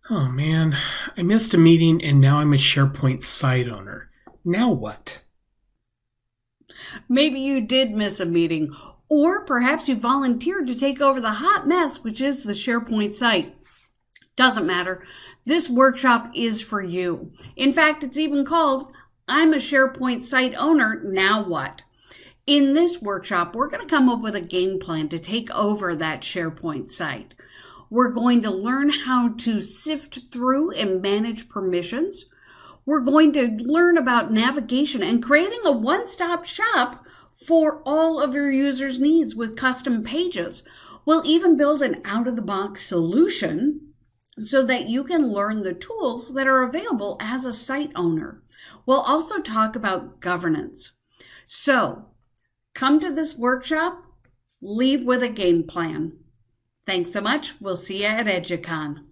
Oh man, I missed a meeting and now I'm a SharePoint site owner. Now what? Maybe you did miss a meeting, or perhaps you volunteered to take over the hot mess, which is the SharePoint site. Doesn't matter. This workshop is for you. In fact, it's even called I'm a SharePoint site owner, now what? In this workshop, we're going to come up with a game plan to take over that SharePoint site. We're going to learn how to sift through and manage permissions. We're going to learn about navigation and creating a one-stop shop for all of your users' needs with custom pages. We'll even build an out-of-the-box solution so that you can learn the tools that are available as a site owner. We'll also talk about governance. So, come to this workshop, leave with a game plan. Thanks so much. We'll see you at EduCon.